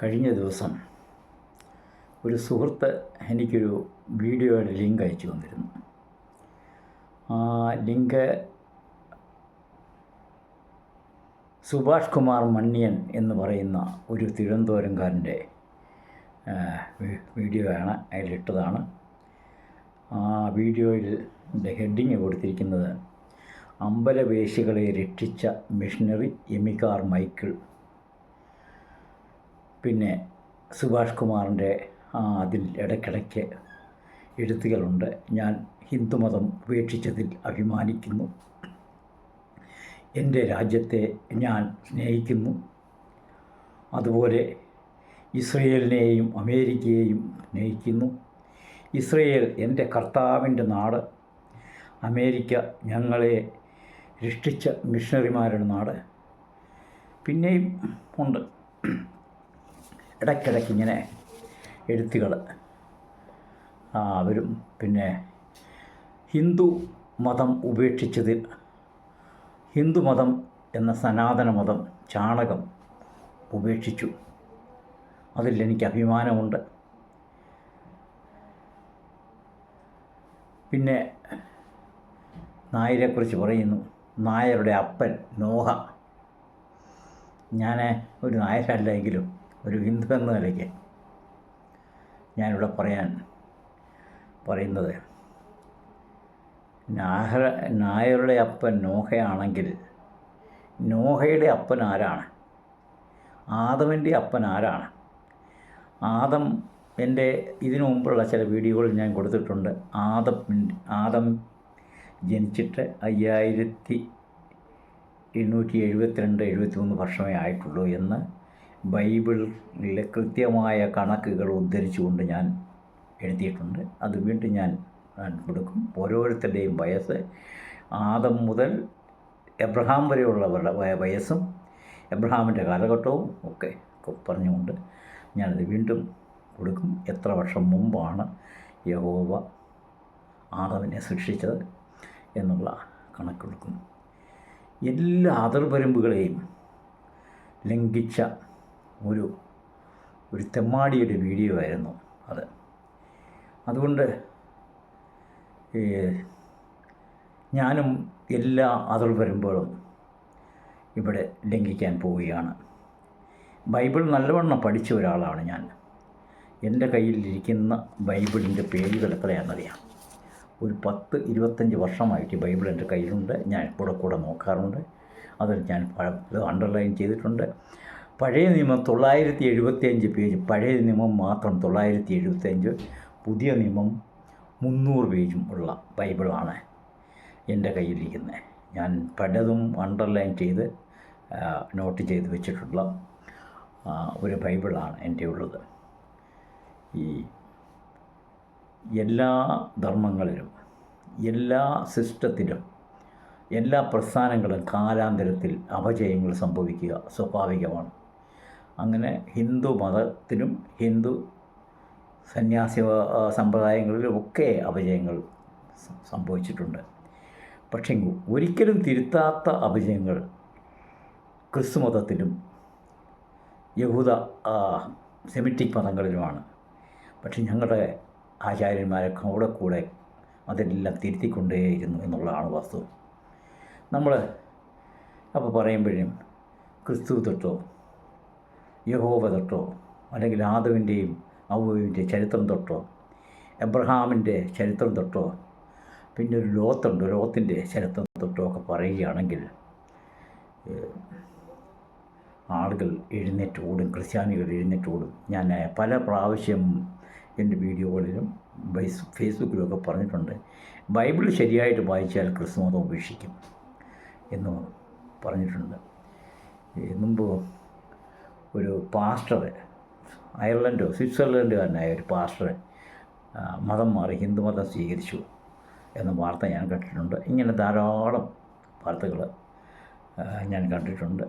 കഴിഞ്ഞ ദിവസം ഒരു സുഹൃത്ത് എനിക്കൊരു വീഡിയോയുടെ ലിങ്ക് അയച്ചു തന്നിരുന്നു. ആ ലിങ്ക് സുഭാഷ് കുമാർ മണ്ണിയൻ എന്ന് പറയുന്ന ഒരു തിരുവനന്തപുരംകാരൻ്റെ വീഡിയോയാണ് അതിലിട്ടതാണ്. ആ വീഡിയോയിൽ ഹെഡിങ് കൊടുത്തിരിക്കുന്നത് അമ്പലവേശികളെ രക്ഷിച്ച മിഷണറി എമിക്കാർ മൈക്കിൾ. പിന്നെ സുഭാഷ് കുമാറിൻ്റെ അതിൽ ഇടയ്ക്കിടയ്ക്ക് എഴുത്തുകളുണ്ട്. ഞാൻ ഹിന്ദുമതം ഉപേക്ഷിച്ചതിൽ അഭിമാനിക്കുന്നു, എൻ്റെ രാജ്യത്തെ ഞാൻ സ്നേഹിക്കുന്നു, അതുപോലെ ഇസ്രയേലിനെയും അമേരിക്കയെയും സ്നേഹിക്കുന്നു. ഇസ്രയേൽ എൻ്റെ കർത്താവിൻ്റെ നാട്, അമേരിക്ക ഞങ്ങളെ രക്ഷിച്ച മിഷണറിമാരുടെ നാട്. പിന്നെയും ഉണ്ട് ഇടയ്ക്കിടയ്ക്ക് ഇങ്ങനെ എഴുത്തുകൾ. അവരും പിന്നെ ഹിന്ദു മതം ഉപേക്ഷിച്ചതിൽ, ഹിന്ദുമതം എന്ന സനാതന മതം ചാണകം ഉപേക്ഷിച്ചു, അതിൽ എനിക്ക് അഭിമാനമുണ്ട്. പിന്നെ നായരെക്കുറിച്ച് പറയുന്നു. നായരുടെ അപ്പൻ നോഹ. ഞാൻ ഒരു നായരല്ലെങ്കിലും ഒരു ഹിന്ദു എന്ന നിലയ്ക്ക് ഞാനിവിടെ പറയുന്നത്, നായരുടെ അപ്പൻ നോഹയാണെങ്കിൽ നോഹയുടെ അപ്പൻ ആരാണ്? ആദമിൻ്റെ അപ്പൻ ആരാണ്? ആദം, എൻ്റെ ഇതിനു മുമ്പുള്ള ചില വീഡിയോകളിൽ ഞാൻ കൊടുത്തിട്ടുണ്ട്. ആദം ജനിച്ചിട്ട് 5872-73 വർഷമേ ആയിട്ടുള്ളൂ എന്ന് ബൈബിളിലെ കൃത്യമായ കണക്കുകൾ ഉദ്ധരിച്ചുകൊണ്ട് ഞാൻ എഴുതിയിട്ടുണ്ട്. അത് വീണ്ടും ഞാൻ കൊടുക്കും. ഓരോരുത്തരുടെയും വയസ്സ്, ആദം മുതൽ എബ്രഹാം വരെയുള്ളവരുടെ വയസ്സും എബ്രഹാമിൻ്റെ കാലഘട്ടവും ഒക്കെ പറഞ്ഞുകൊണ്ട് ഞാനത് വീണ്ടും കൊടുക്കും. എത്ര വർഷം മുമ്പാണ് യഹോവ ആദമിനെ സൃഷ്ടിച്ചത് എന്നുള്ള കണക്കെടുക്കും. എല്ലാ അതിർവരമ്പുകളെയും ലംഘിച്ച ഒരു തെമ്മാടിയുടെ വീഡിയോ ആയിരുന്നു അത്. അതുകൊണ്ട് ഞാനും എല്ലാ അതിർവരമ്പുകളും ഇവിടെ ലംഘിക്കാൻ പോവുകയാണ്. ബൈബിൾ നല്ലവണ്ണം പഠിച്ച ഒരാളാണ് ഞാൻ. എൻ്റെ കയ്യിലിരിക്കുന്ന ബൈബിളിൻ്റെ പേജുകൾ എത്രയാണെന്നറിയാം. ഒരു 10-25 വർഷമായിട്ട് ബൈബിൾ എൻ്റെ കയ്യിലുണ്ട്. ഞാൻ കൂടെ നോക്കാറുണ്ട്. അതിൽ ഞാൻ അണ്ടർലൈൻ ചെയ്തിട്ടുണ്ട്. പഴയ നിയമം 975 പേജ്, പഴയ നിയമം മാത്രം 975, പുതിയ നിയമം 300 പേജും ഉള്ള ബൈബിളാണ് എൻ്റെ കയ്യിലിരിക്കുന്നത്. ഞാൻ പലതും അണ്ടർലൈൻ ചെയ്ത് നോട്ട് ചെയ്ത് വെച്ചിട്ടുള്ള ഒരു ബൈബിളാണ് എൻ്റെ ഉള്ളത്. ഈ എല്ലാ ധർമ്മങ്ങളിലും, എല്ലാ സിസ്റ്റത്തിലും, എല്ലാ പ്രസ്ഥാനങ്ങളും കാലാന്തരത്തിൽ അപജയങ്ങൾ സംഭവിക്കുക സ്വാഭാവികമാണ്. അങ്ങനെ ഹിന്ദു മതത്തിലും ഹിന്ദു സന്യാസി സമ്പ്രദായങ്ങളിലും ഒക്കെ അപജയങ്ങൾ സംഭവിച്ചിട്ടുണ്ട്. പക്ഷേ ഒരിക്കലും തിരുത്താത്ത അപജയങ്ങൾ ക്രിസ്തു മതത്തിലും യഹൂദ സെമിറ്റിക് മതങ്ങളിലുമാണ്. പക്ഷെ ഞങ്ങളുടെ ആചാര്യന്മാരെ കൂടെ അതെല്ലാം തിരുത്തിക്കൊണ്ടേയിരുന്നു എന്നുള്ളതാണ് വാസ്തവം. നമ്മൾ അപ്പോൾ പറയുമ്പോഴും ക്രിസ്തു തൊട്ടോ യഹോവ തൊട്ടോ അല്ലെങ്കിൽ ആദവിൻ്റെയും ഔവ്വയുടെ ചരിത്രം തൊട്ടോ എബ്രഹാമിൻ്റെ ചരിത്രം തൊട്ടോ പിന്നെ ഒരു ലോത്തുണ്ട്, ലോത്തിൻ്റെ ചരിത്രം തൊട്ടോ ഒക്കെ പറയുകയാണെങ്കിൽ ആളുകൾ എഴുന്നേറ്റ് ഓടും, ക്രിസ്ത്യാനികൾ എഴുന്നേറ്റ് ഓടും. ഞാൻ പല പ്രാവശ്യം എൻ്റെ വീഡിയോകളിലും ഫേസ്ബുക്കിലുമൊക്കെ പറഞ്ഞിട്ടുണ്ട്, ബൈബിൾ ശരിയായിട്ട് വായിച്ചാൽ ക്രിസ്തുമതം ഉപേക്ഷിക്കും എന്ന് പറഞ്ഞിട്ടുണ്ട്. മുമ്പ് ഒരു പാസ്റ്റർ, സ്വിറ്റ്സർലൻഡുകാരനായ ഒരു പാസ്റ്റർ മതം മാറി ഹിന്ദുമതം സ്വീകരിച്ചു എന്ന വാർത്ത ഞാൻ കേട്ടിട്ടുണ്ട്. ഇങ്ങനെ ധാരാളം വാർത്തകൾ ഞാൻ കണ്ടിട്ടുണ്ട്.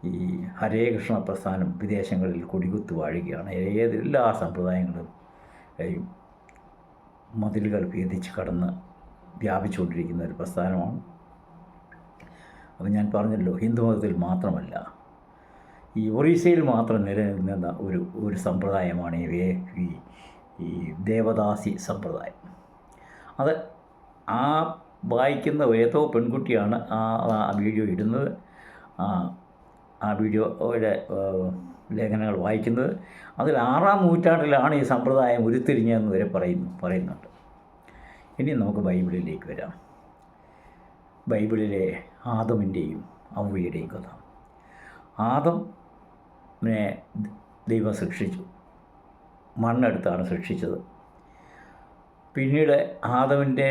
ഈ ഹരേ കൃഷ്ണ പ്രസ്ഥാനം വിദേശങ്ങളിൽ കൊടികുത്തി വാഴുകയാണ്. എല്ലാ സമ്പ്രദായങ്ങളും മതിലുകൾ ഭേദിച്ച് കടന്ന് വ്യാപിച്ചുകൊണ്ടിരിക്കുന്ന ഒരു പ്രസ്ഥാനമാണ്. അപ്പോൾ ഞാൻ പറഞ്ഞല്ലോ, ഹിന്ദുമതത്തിൽ മാത്രമല്ല, ഈ ഒറീസയിൽ മാത്രം നിലനിന്ന ഒരു സമ്പ്രദായമാണ് ഈ ഈ ദേവദാസി സമ്പ്രദായം. അത് ആ വായിക്കുന്ന ഏതോ പെൺകുട്ടിയാണ് ആ വീഡിയോ ഇടുന്നത്. ആ വീഡിയോയുടെ ലേഖനങ്ങൾ വായിക്കുന്നത്. അതിൽ 6-ാം നൂറ്റാണ്ടിലാണ് ഈ സമ്പ്രദായം ഉരുത്തിരിഞ്ഞതെന്ന് വരെ പറയുന്നുണ്ട്. ഇനി നമുക്ക് ബൈബിളിലേക്ക് വരാം. ബൈബിളിലെ ആദമിൻ്റെയും ഹവ്വയുടെയും കഥ. ആദമിനെ ദൈവം സൃഷ്ടിച്ചു, മണ്ണെടുത്താണ് സൃഷ്ടിച്ചത്. പിന്നീട് ആദമിൻ്റെ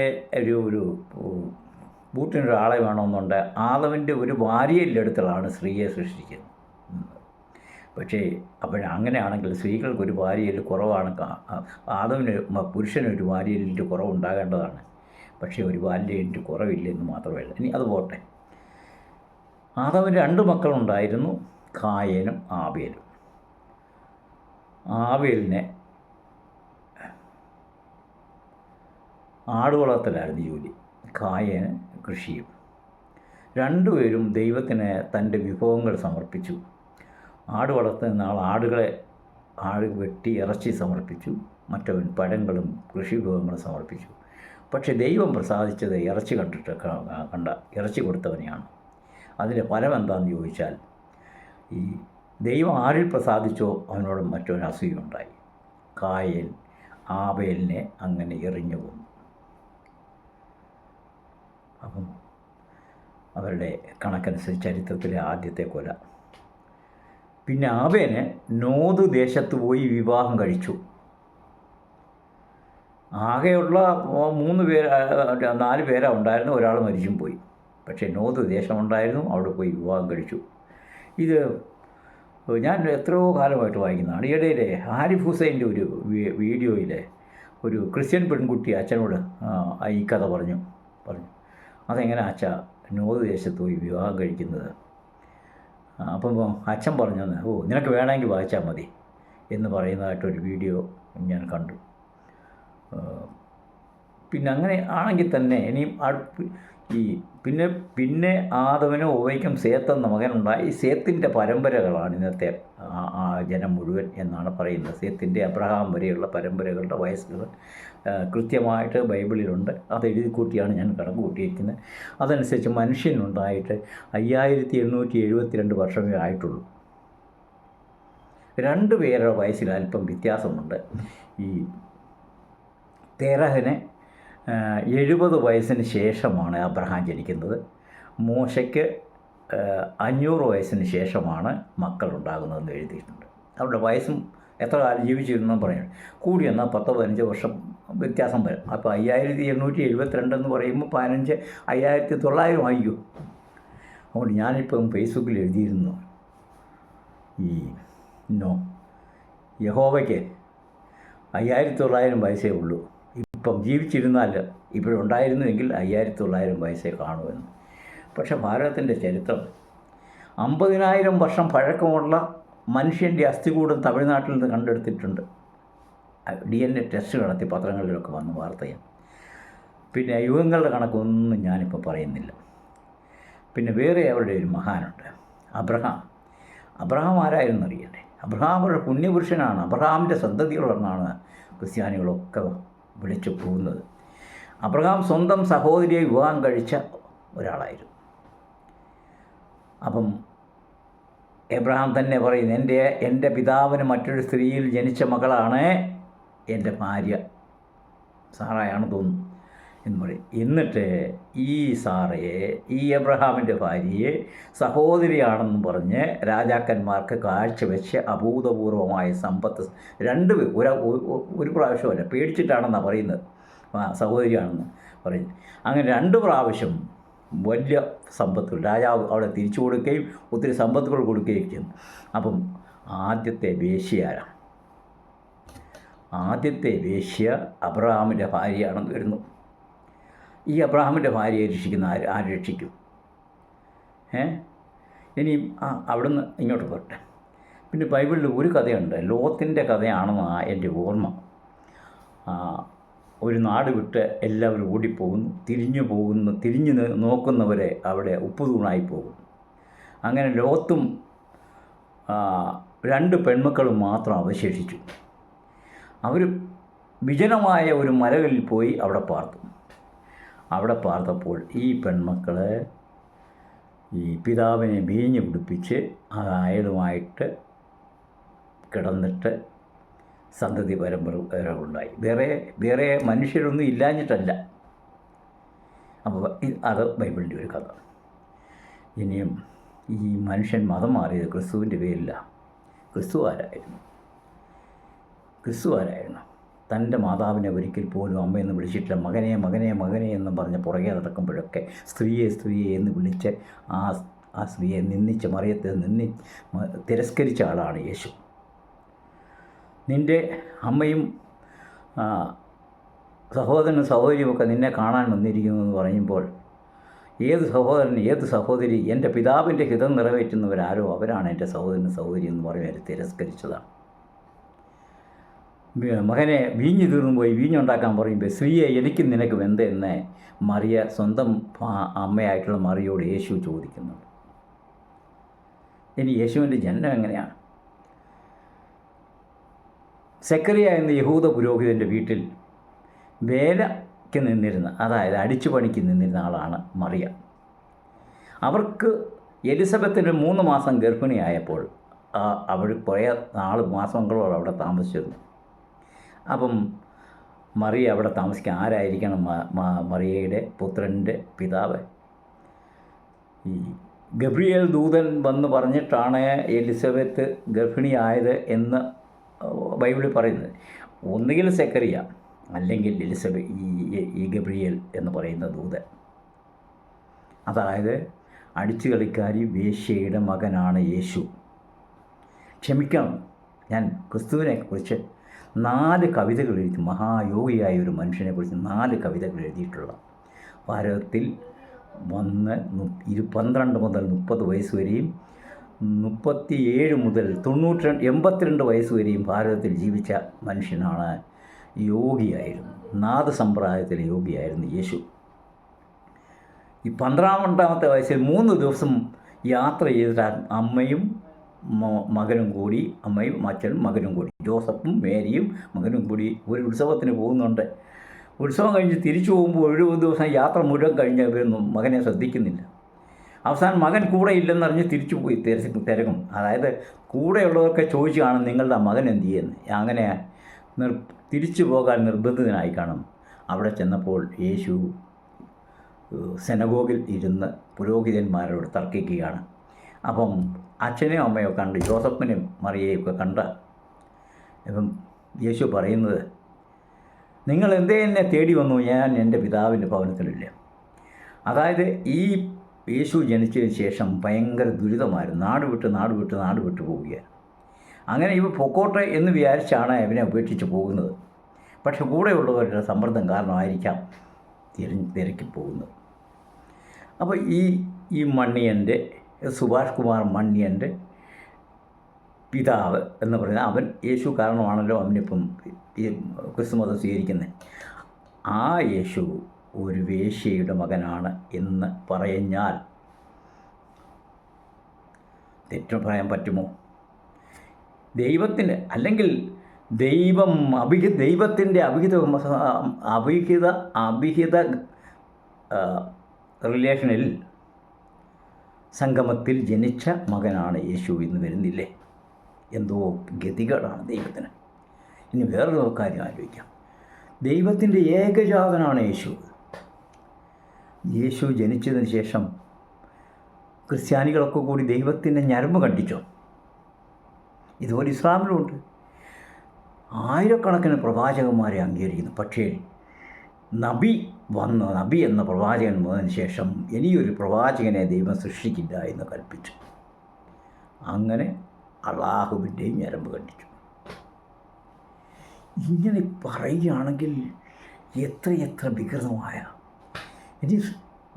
ഒരു കൂട്ടിനൊരാളെ വേണമെന്നുണ്ട്. ആദമിൻ്റെ ഒരു ഭാര്യയിലെടുത്താണ് സ്ത്രീയെ സൃഷ്ടിച്ചത്. പക്ഷേ അങ്ങനെയാണെങ്കിൽ സ്ത്രീകൾക്കൊരു ഭാര്യയിൽ കുറവാണ്. പുരുഷനൊരു ഭാര്യയിലിൻ്റെ കുറവുണ്ടാകേണ്ടതാണ്. പക്ഷേ ഒരു ഭാര്യയിലിൻ്റെ കുറവില്ലെന്ന് മാത്രമല്ല. ഇനി അത് പോട്ടെ. ആദമിന് 2 മക്കളുണ്ടായിരുന്നു, കായേനും ആബേലും. ആബേലിനെ ആടുവളർത്തലായിരുന്നു ജോലി, കായേന് കൃഷിയും. രണ്ടുപേരും ദൈവത്തിന് തൻ്റെ വിഭവങ്ങൾ സമർപ്പിച്ചു. ആട് വളർത്തുന്ന ആൾ ആട് വെട്ടി ഇറച്ചി സമർപ്പിച്ചു, മറ്റവൻ പഴങ്ങളും കൃഷി വിഭവങ്ങളും സമർപ്പിച്ചു. പക്ഷേ ദൈവം പ്രസാദിച്ചത് ഇറച്ചി ഇറച്ചി കൊടുത്തവനെയാണ്. അതിൻ്റെ ഫലം എന്താണെന്ന് ചോദിച്ചാൽ, ഈ ദൈവം ആരിൽ പ്രസാദിച്ചോ അവനോട് മറ്റവൻ അസൂയുണ്ടായി. കായേൻ ആബേലിനെ അങ്ങനെ എറിഞ്ഞു കൊന്നു. അപ്പം അവരുടെ കണക്കനുസരിച്ച് ചരിത്രത്തിലെ ആദ്യത്തെ കൊല. പിന്നെ ആബേന് നോദ് ദേശത്ത് പോയി വിവാഹം കഴിച്ചു. ആകെയുള്ള 4 പേരാണ് ഉണ്ടായിരുന്നു, ഒരാൾ മരിച്ചും പോയി. പക്ഷേ നോദ് ദേശമുണ്ടായിരുന്നു, അവിടെ പോയി വിവാഹം കഴിച്ചു. ഇത് ഞാൻ എത്രയോ കാലമായിട്ട് വായിക്കുന്നതാണ്. ഇടയിലെ ആരിഫ് ഹുസൈൻ്റെ ഒരു വീഡിയോയിൽ ഒരു ക്രിസ്ത്യൻ പെൺകുട്ടി അച്ഛനോട് ഈ കഥ പറഞ്ഞു. അതെങ്ങനെ അച്ഛ നോദ് ദേശത്ത് പോയി വിവാഹം കഴിക്കുന്നത്? അപ്പം അച്ഛൻ പറഞ്ഞത്, നിനക്ക് വേണമെങ്കിൽ വായിച്ചാൽ മതി എന്ന് പറയുന്നതായിട്ടൊരു വീഡിയോ ഞാൻ കണ്ടു. പിന്നെ അങ്ങനെ ആണെങ്കിൽ തന്നെ ഇനിയും പിന്നെ ആദവനും ഒവ്വയ്ക്കും സേത്ത് എന്ന മകനുണ്ടായി. സേത്തിൻ്റെ പരമ്പരകളാണ് ഇന്നത്തെ ജനം മുഴുവൻ എന്നാണ് പറയുന്നത്. സേത്തിൻ്റെ അബ്രഹാം വരെയുള്ള പരമ്പരകളുടെ വയസ്സുകൾ കൃത്യമായിട്ട് ബൈബിളിലുണ്ട്. അത് എഴുതി കൂട്ടിയാണ് ഞാൻ കണക്ക് കൂട്ടിയിരിക്കുന്നത്. അതനുസരിച്ച് മനുഷ്യനുണ്ടായിട്ട് 5872 വർഷമേ ആയിട്ടുള്ളൂ. 2 പേരുടെ വയസ്സിൽ അല്പം വ്യത്യാസമുണ്ട്. ഈ തേരഹിന് 70 വയസ്സിന് ശേഷമാണ് അബ്രഹാം ജനിക്കുന്നത്. മോശയ്ക്ക് 500 വയസ്സിന് ശേഷമാണ് മക്കളുണ്ടാകുന്നതെന്ന് എഴുതിയിട്ടുണ്ട്. അവരുടെ വയസ്സും എത്ര കാലം ജീവിച്ചിരുന്നെന്ന് പറയുന്നത് കൂടി എന്നാൽ 10-15 വർഷം വ്യത്യാസം വരും. അപ്പോൾ 5872 എന്ന് പറയുമ്പോൾ 5900 ആയിരിക്കും. അതുകൊണ്ട് ഞാനിപ്പം ഫേസ്ബുക്കിൽ എഴുതിയിരുന്നു, യഹോവയ്ക്ക് 5900 വയസ്സേ ഉള്ളൂ. ഇപ്പം ജീവിച്ചിരുന്നാൽ ഇപ്പോഴുണ്ടായിരുന്നുവെങ്കിൽ 5900 വയസ്സേ കാണുമെന്ന്. പക്ഷെ ഭാരതത്തിൻ്റെ ചരിത്രം 50,000 വർഷം പഴക്കമുള്ള മനുഷ്യൻ്റെ അസ്ഥികൂടം തമിഴ്നാട്ടിൽ നിന്ന് കണ്ടെടുത്തിട്ടുണ്ട്. DNA ടെസ്റ്റ് നടത്തി പത്രങ്ങളിലൊക്കെ വന്ന് വാർത്തയാണ്. പിന്നെ യുഗങ്ങളുടെ കണക്കൊന്നും ഞാനിപ്പോൾ പറയുന്നില്ല. പിന്നെ വേറെ അവരുടെ ഒരു മഹാനുണ്ട്, അബ്രഹാം ആരായിരുന്നു അറിയണ്ടേ? അബ്രഹാം ഒരു പുണ്യപുരുഷനാണ്. അബ്രഹാമിൻ്റെ സന്തതികളെന്നാണ് ക്രിസ്ത്യാനികളൊക്കെ വിളിച്ചു പോകുന്നത്. അബ്രഹാം സ്വന്തം സഹോദരിയെ വിവാഹം കഴിച്ച ഒരാളായിരുന്നു. അപ്പം എബ്രഹാം തന്നെ പറയുന്നു, എൻ്റെ പിതാവിന് മറ്റൊരു സ്ത്രീയിൽ ജനിച്ച മകളാണ് എൻ്റെ ഭാര്യ സാറയാണ് തോന്നുന്നു എന്ന് പറയും. എന്നിട്ട് ഈ സാറയെ, ഈ എബ്രഹാമിൻ്റെ ഭാര്യയെ സഹോദരിയാണെന്ന് പറഞ്ഞ് രാജാക്കന്മാർക്ക് കാഴ്ചവെച്ച് അഭൂതപൂർവമായ സമ്പത്ത് ഒരു പ്രാവശ്യമല്ല, പേടിച്ചിട്ടാണെന്നാണ് പറയുന്നത്, സഹോദരിയാണെന്ന് പറയുന്നത്. അങ്ങനെ 2 പ്രാവശ്യം വലിയ സമ്പത്തുകൾ രാജാവ് അവിടെ തിരിച്ചു കൊടുക്കുകയും ഒത്തിരി സമ്പത്തുകൾ കൊടുക്കുകയും ചെയ്യുന്നു. അപ്പം ആദ്യത്തെ വേശ്യ അബ്രഹാമിൻ്റെ ഭാര്യയാണെന്ന് വരുന്നു. ഈ അബ്രഹാമിൻ്റെ ഭാര്യയെ രക്ഷിക്കുന്ന ആര് രക്ഷിക്കും? ഇനിയും അവിടുന്ന് ഇങ്ങോട്ട് പോട്ടെ. പിന്നെ ബൈബിളിൽ ഒരു കഥയുണ്ട്, ലോത്തിൻ്റെ കഥയാണെന്ന് എൻ്റെ ഓർമ്മ. ഒരു നാട് വിട്ട് എല്ലാവരും ഓടിപ്പോകുന്നു, തിരിഞ്ഞു നോക്കുന്നവരെ അവിടെ ഉപ്പുതൂണായി പോകും. അങ്ങനെ ലോത്തും 2 പെൺമക്കളും മാത്രം അവശേഷിച്ചു. അവർ വിജനമായ ഒരു മലകളിൽ പോയി അവിടെ പാർത്തു. അവിടെ പാർത്തപ്പോൾ ഈ പെൺമക്കൾ ഈ പിതാവിനെ വീഞ്ഞ് കുടിപ്പിച്ച് അയാളുമായിട്ട് കിടന്നിട്ട് സന്തതി പരമ്പരകളുണ്ടായി. വേറെ മനുഷ്യരൊന്നും ഇല്ലാഞ്ഞിട്ടല്ല. അപ്പോൾ അത് ബൈബിളിൻ്റെ ഒരു കഥ. ഇനിയും ഈ മനുഷ്യൻ മതം മാറിയത് ക്രിസ്തുവിൻ്റെ പേരില്ല. ക്രിസ്തു ആരായിരുന്നു? തൻ്റെ മാതാവിനെ ഒരിക്കൽ പോലും അമ്മയെന്ന് വിളിച്ചിട്ടില്ല. മകനെ മകനെ മകനെ എന്ന് പറഞ്ഞ് പുറകെ നടക്കുമ്പോഴൊക്കെ സ്ത്രീയെ എന്ന് വിളിച്ച് ആ സ്ത്രീയെ നിന്ദിച്ച് മറിയത്തെ തിരസ്കരിച്ച ആളാണ് യേശു. നിൻ്റെ അമ്മയും സഹോദരനും സഹോദരിയുമൊക്കെ നിന്നെ കാണാൻ വന്നിരിക്കുന്നു എന്ന് പറയുമ്പോൾ ഏത് സഹോദരൻ ഏത് സഹോദരി എൻ്റെ പിതാവിൻ്റെ ഹിതം നിറവേറ്റുന്നവരാരോ അവരാണ് എൻ്റെ സഹോദരനും സഹോദരി എന്ന് പറഞ്ഞ് അവർ തിരസ്കരിച്ചതാണ്. മകനെ വീഞ്ഞ് തീർന്നു പോയി വീഞ്ഞുണ്ടാക്കാൻ പറയുമ്പോൾ സ്ത്രീയെ എനിക്കും നിനക്കും എന്തെന്ന് മറിയ സ്വന്തം അമ്മയായിട്ടുള്ള മറിയോട് യേശു ചോദിക്കുന്നുണ്ട്. ഇനി യേശുവിൻ്റെ ജനനം എങ്ങനെയാണ്? സെക്കറിയ എന്ന യഹൂദ പുരോഹിതൻ്റെ വീട്ടിൽ വേലയ്ക്ക് നിന്നിരുന്ന, അതായത് അടിച്ചുപണിക്ക് നിന്നിരുന്ന ആളാണ് മറിയ. അവർക്ക് എലിസബത്തിന് 3 മാസം ഗർഭിണിയായപ്പോൾ അവൾ കുറേ മാസങ്ങളോട് അവിടെ താമസിച്ചിരുന്നു. അപ്പം മറിയ അവിടെ താമസിക്കാൻ ആരായിരിക്കണം മറിയയുടെ പുത്രൻ്റെ പിതാവ്? ഈ ഗബ്രിയേൽ ദൂതൻ വന്ന് പറഞ്ഞിട്ടാണ് എലിസബത്ത് ഗർഭിണിയായത് എന്ന് ബൈബിളിൽ പറയുന്നത്. ഒന്നുകിൽ സെക്കറിയ അല്ലെങ്കിൽ ഈ ഗബ്രിയേൽ എന്ന് പറയുന്ന ദൂതൻ. അതായത് അടിച്ചുകളിക്കാരി വേശ്യയുടെ മകനാണ് യേശു. ക്ഷമിക്കണം, ഞാൻ ക്രിസ്തുവിനെ കുറിച്ച് 4 കവിതകൾ എഴുതി, മഹായോഗിയായ ഒരു മനുഷ്യനെക്കുറിച്ച് 4 കവിതകൾ എഴുതിയിട്ടുള്ള. ഭാരതത്തിൽ വന്ന് 12 മുതൽ 30 വയസ്സ് വരെയും 37 മുതൽ 82 വയസ്സ് വരെയും ഭാരതത്തിൽ ജീവിച്ച മനുഷ്യനാണ്. യോഗിയായിരുന്നു, നാദ സമ്പ്രദായത്തിലെ യോഗിയായിരുന്നു യേശു. ഈ 12ാമത്തെ വയസ്സിൽ 3 ദിവസം യാത്ര ചെയ്തിട്ട് അമ്മയും മകനും കൂടി, അമ്മയും അച്ഛനും മകനും കൂടി, ജോസഫും മേരിയും മകനും കൂടി ഒരു ഉത്സവത്തിന് പോകുന്നുണ്ട്. ഉത്സവം കഴിഞ്ഞ് തിരിച്ചു പോകുമ്പോൾ 70 ദിവസം യാത്ര മുഴുവൻ കഴിഞ്ഞ് ഇവരൊന്നും മകനെ ശ്രദ്ധിക്കുന്നില്ല. അവസാനം മകൻ കൂടെ ഇല്ലെന്നറിഞ്ഞ് തിരിച്ചു പോയി തിരക്കും. അതായത് കൂടെയുള്ളവർക്ക് ചോദിച്ചു കാണും, നിങ്ങളുടെ മകൻ എന്ത് ചെയ്യുന്നു? അങ്ങനെ തിരിച്ചു പോകാൻ നിർബന്ധിതനായി കാണും. അവിടെ ചെന്നപ്പോൾ യേശു സെനഗോഗിൽ ഇരുന്ന് പുരോഹിതന്മാരോട് തർക്കിക്കുകയാണ്. അപ്പം അച്ഛനെയും അമ്മയോ കണ്ട്, ജോസഫിനെയും മറിയയും ഒക്കെ കണ്ട ഇപ്പം യേശു പറയുന്നത്, നിങ്ങൾ എന്നെ തേടി വന്നു, ഞാൻ എൻ്റെ പിതാവിൻ്റെ ഭവനത്തിലില്ല. അതായത് ഈ യേശു ജനിച്ചതിന് ശേഷം ഭയങ്കര ദുരിതമായിരുന്നു. നാട് വിട്ട് പോവുകയാണ്. അങ്ങനെ ഇവ പൊക്കോട്ടെ എന്ന് വിചാരിച്ചാണ് അവനെ ഉപേക്ഷിച്ച് പോകുന്നത്. പക്ഷെ കൂടെയുള്ളവരുടെ സമ്മർദ്ദം കാരണമായിരിക്കാം തിരക്കി പോകുന്നത്. അപ്പോൾ ഈ മണ്ണിയൻ്റെ സുഭാഷ് കുമാർ മണ്ണിയൻ്റെ പിതാവ് എന്ന് പറയുന്നത് അവൻ യേശു കാരണമാണല്ലോ അവനിപ്പം ഈ ക്രിസ്തുമതം സ്വീകരിക്കുന്നത്. ആ യേശു ഒരു വേശ്യയുടെ മകനാണ് എന്ന് പറഞ്ഞാൽ തെറ്റു പറയാൻ പറ്റുമോ? ദൈവത്തിന് അല്ലെങ്കിൽ ദൈവത്തിൻ്റെ അവിഹിത റിലേഷനിൽ സംഗമത്തിൽ ജനിച്ച മകനാണ് യേശു എന്ന് വരുന്നില്ലേ? എന്തോ ഗതികേടാണ് ദൈവത്തിന്. ഇനി വേറൊരു കാര്യം ആലോചിക്കാം. ദൈവത്തിൻ്റെ ഏകജാതനാണ് യേശു. യേശു ജനിച്ചതിന് ശേഷം ക്രിസ്ത്യാനികളൊക്കെ കൂടി ദൈവത്തിൻ്റെ ഞരമ്പ് കണ്ടിച്ചോ? ഇതുപോലെ ഇസ്ലാമിലുമുണ്ട്. ആയിരക്കണക്കിന് പ്രവാചകന്മാരെ അംഗീകരിക്കുന്നു. പക്ഷേ നബി എന്ന പ്രവാചകൻ വന്നതിന് ശേഷം ഇനിയൊരു പ്രവാചകനെ ദൈവം സൃഷ്ടിക്കില്ല എന്ന് കൽപ്പിച്ചു. അങ്ങനെ അള്ളാഹുവിൻ്റെയും ഞരമ്പ് കണ്ടിച്ചു. ഇങ്ങനെ പറയുകയാണെങ്കിൽ എത്രയെത്ര വികൃതമായ ഇനി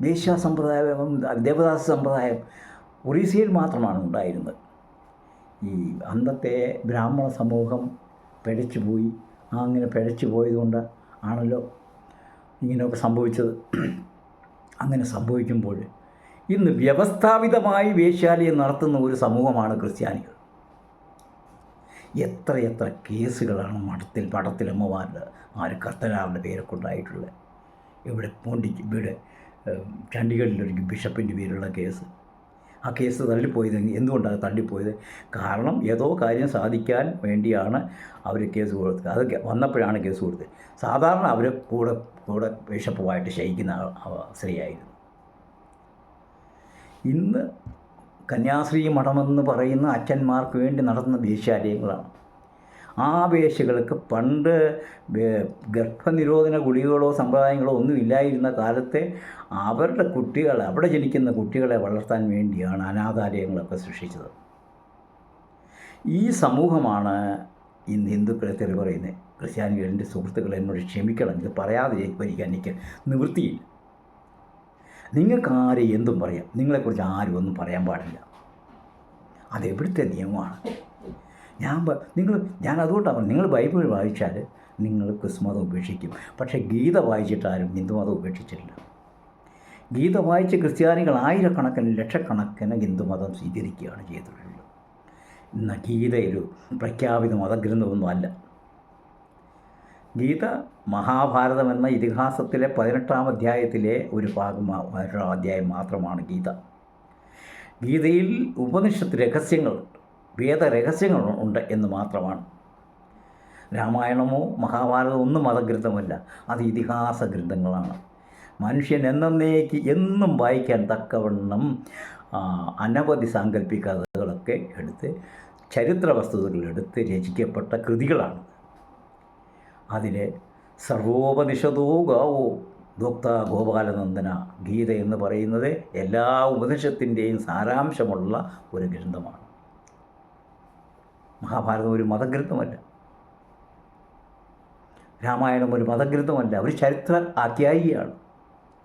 വേശ്യാ സമ്പ്രദായം, ദേവദാസ സമ്പ്രദായം ഒറീസയിൽ മാത്രമാണ് ഉണ്ടായിരുന്നത്. ഈ അന്നത്തെ ബ്രാഹ്മണ സമൂഹം പിഴച്ചുപോയി. അങ്ങനെ പിഴച്ചു പോയതുകൊണ്ട് ആണല്ലോ ഇങ്ങനെയൊക്കെ സംഭവിച്ചത്. അങ്ങനെ സംഭവിക്കുമ്പോൾ ഇന്ന് വ്യവസ്ഥാപിതമായി വേശ്യാലയം നടത്തുന്ന ഒരു സമൂഹമാണ് ക്രിസ്ത്യാനികൾ. എത്രയെത്ര കേസുകളാണ് മഠത്തിലമ്മമാരുടെ കർത്തനാറിൻ്റെ പേരൊക്കെ ഉണ്ടായിട്ടുള്ളത്. ഇവിടെ ചണ്ഡീഗഡിലൊരു ബിഷപ്പിൻ്റെ പേരുള്ള കേസ്. ആ കേസ് തള്ളിപ്പോയത് എന്തുകൊണ്ടാണ് തള്ളിപ്പോയത്? കാരണം ഏതോ കാര്യം സാധിക്കാൻ വേണ്ടിയാണ് അവർ കേസ് കൊടുത്തത്. അത് വന്നപ്പോഴാണ് കേസ് കൊടുത്തത്. സാധാരണ അവർ കൂടെ ബിഷപ്പുമായിട്ട് ശയിക്കുന്ന സ്ത്രീയായിരുന്നു. ഇന്ന് കന്യാസ്ത്രീ മഠമെന്ന് പറയുന്ന അച്ഛന്മാർക്ക് വേണ്ടി നടത്തുന്ന വേശ്യാലയങ്ങളാണ്. ആ വേശ്യകൾക്ക് പണ്ട് ഗർഭനിരോധന ഗുളികകളോ സമ്പ്രദായങ്ങളോ ഒന്നും ഇല്ലായിരുന്ന കാലത്തെ അവരുടെ കുട്ടികളെ, അവിടെ ജനിക്കുന്ന കുട്ടികളെ വളർത്താൻ വേണ്ടിയാണ് അനാഥാലയങ്ങളൊക്കെ സൃഷ്ടിച്ചത്. ഈ സമൂഹമാണ് ഇന്ന് ഹിന്ദുക്കളെ തെറി പറയുന്നത്. ക്രിസ്ത്യാനികളുടെ സുഹൃത്തുക്കൾ എന്നോട് ക്ഷമിക്കണം, ഇത് പറയാതെ ഭരിക്കാൻ എനിക്ക് നിവൃത്തിയില്ല. നിങ്ങൾക്ക് ആരും എന്തും പറയാം, നിങ്ങളെക്കുറിച്ച് ആരും ഒന്നും പറയാൻ പാടില്ല. അതെവിടുത്തെ നിയമമാണ്? ഞാൻ അതുകൊണ്ടാണ് നിങ്ങൾ ബൈബിൾ വായിച്ചാൽ നിങ്ങൾ ക്രിസ്തുമതം ഉപേക്ഷിക്കും. പക്ഷേ ഗീത വായിച്ചിട്ടാരും ഹിന്ദുമതം ഉപേക്ഷിച്ചിട്ടില്ല. ഗീത വായിച്ച ക്രിസ്ത്യാനികൾ ആയിരക്കണക്കിന് ലക്ഷക്കണക്കിന് ഹിന്ദുമതം സ്വീകരിക്കുകയാണ് ചെയ്തിട്ടുള്ളത്. ഇന്ന് ഗീത ഒരു പ്രഖ്യാപിത മതഗ്രന്ഥമൊന്നും അല്ല. ഗീത മഹാഭാരതം എന്ന ഇതിഹാസത്തിലെ 18-ാം അധ്യായത്തിലെ ഒരു അധ്യായം മാത്രമാണ് ഗീത. ഗീതയിൽ ഉപനിഷത്ത് രഹസ്യങ്ങളുണ്ട്, വേദരഹസ്യങ്ങൾ ഉണ്ട് എന്ന് മാത്രമാണ്. രാമായണമോ മഹാഭാരതമോ ഒന്നും മതഗ്രന്ഥമല്ല, അത് ഇതിഹാസ ഗ്രന്ഥങ്ങളാണ്. മനുഷ്യൻ എന്നേക്ക് എന്നും വായിക്കാൻ തക്കവണ്ണം അനവധി സാങ്കല്പിക കഥകളൊക്കെ എടുത്ത് ചരിത്ര വസ്തുതകളെടുത്ത് രചിക്കപ്പെട്ട കൃതികളാണ്. അതിലെ സർവോപനിഷദോ ഗാവോ ദോക്ത ഗോപാലനന്ദന ഗീത എന്ന് പറയുന്നത് എല്ലാ ഉപനിഷത്തിൻ്റെയും സാരാംശമുള്ള ഒരു ഗ്രന്ഥമാണ്. മഹാഭാരതം ഒരു മതഗ്രന്ഥമല്ല, രാമായണം ഒരു മതഗ്രന്ഥമല്ല, ഒരു ചരിത്ര ആഖ്യായികയാണ്,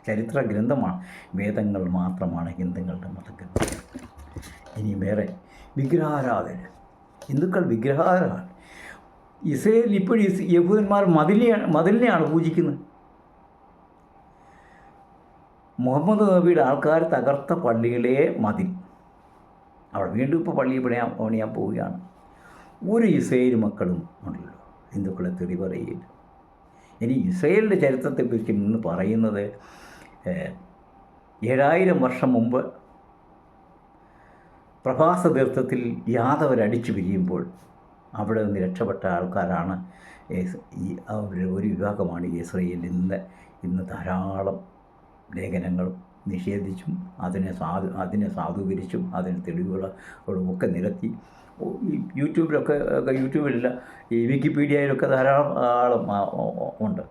ചരിത്ര ഗ്രന്ഥമാണ്. വേദങ്ങൾ മാത്രമാണ് ഹിന്ദുക്കളുടെ മതഗ്രന്ഥം. ഇനി വേറെ വിഗ്രഹാരാധന. ഹിന്ദുക്കൾ വിഗ്രഹാരാധന. ഇസ്രയേലിൽ ഇപ്പോഴും യഹൂദന്മാർ മതിലിനെയാണ് പൂജിക്കുന്നത്. മുഹമ്മദ് നബിയുടെ ആൾക്കാർ തകർത്ത പള്ളികളെ മതിൽ, അവിടെ വീണ്ടും ഇപ്പോൾ പള്ളി പണിയാൻ പോവുകയാണ്. ഒരു ഇസ്രയേൽ മക്കളും ഉണ്ടല്ലോ ഹിന്ദുക്കളെ തെറി പറയുകയില്ല. ഇനി ഇസ്രയേലിൻ്റെ ചരിത്രത്തെക്കുറിച്ച് ഇന്ന് പറയുന്നത് 7000 വർഷം മുമ്പ് പ്രഭാസ തീർത്ഥത്തിൽ യാദവരടിച്ചു പിരിയുമ്പോൾ അവിടെ നിന്ന് രക്ഷപ്പെട്ട ആൾക്കാരാണ് ഒരു വിഭാഗമാണ് ഇസ്രയേലിൽ. ഇന്ന് ധാരാളം ലേഖനങ്ങളും നിഷേധിച്ചും അതിനെ സാധൂകരിച്ചും അതിന് തെളിവുകളും ഒക്കെ നിരത്തി യൂട്യൂബിലില്ല, ഈ വിക്കിപീഡിയയിലൊക്കെ ധാരാളം ഉണ്ട്.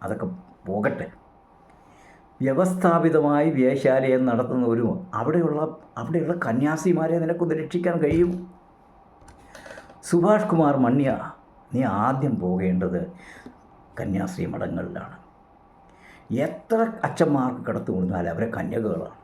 അതൊക്കെ പോകട്ടെ. വ്യവസ്ഥാപിതമായി വേശ്യാലയം നടത്തുന്ന അവിടെയുള്ള കന്യാസിമാരെ നിനക്കൊന്ന് രക്ഷിക്കാൻ കഴിയും? സുഭാഷ് കുമാർ മണ്യ, നീ ആദ്യം പോകേണ്ടത് കന്യാസ്ത്രീ മഠങ്ങളിലാണ്. എത്ര അച്ഛന്മാർക്ക് കടത്തു കൊടുത്താലും അവരെ കന്യകകളാണ്.